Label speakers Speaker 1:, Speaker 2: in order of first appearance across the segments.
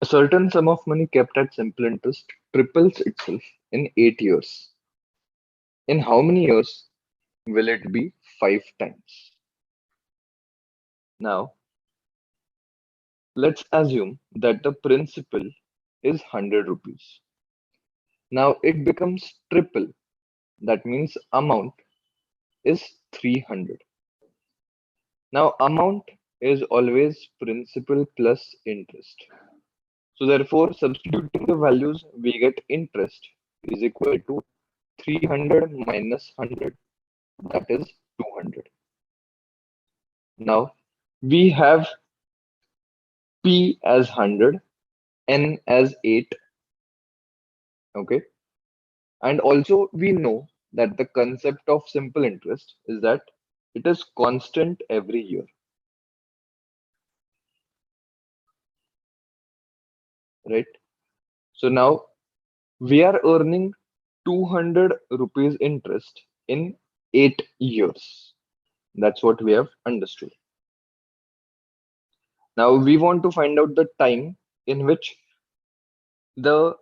Speaker 1: certain sum of money kept at simple interest triples itself in 8 years. In how many years will it be 5 times? Now, let's assume that the principal is 100 rupees. Now it becomes triple. That means amount is 300. Now amount is always principal plus interest. So therefore, substituting the values, we get interest is equal to 300 minus 100, that is 200. Now we have P as 100, N as 8, okay? And also we know that the concept of simple interest is that it is constant every year, right? So now we are earning 200 rupees interest in 8 years. That's what we have understood. Now we want to find out the time in which the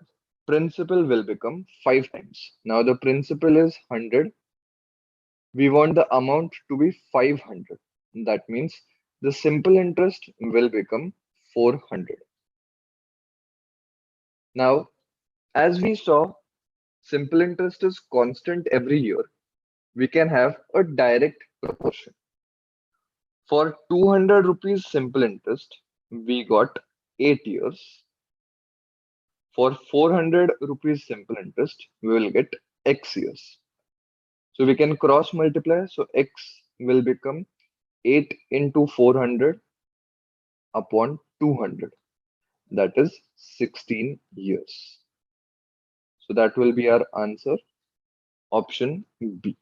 Speaker 1: principal will become 5 times. Now the principal is 100. We want the amount to be 500. That means the simple interest will become 400. Now, as we saw, simple interest is constant every year. We can have a direct proportion. For 200 rupees simple interest, we got 8 years. For 400 rupees simple interest, we will get X years. So we can cross multiply. So X will become 8 into 400 upon 200. That is 16 years. So that will be our answer, option B.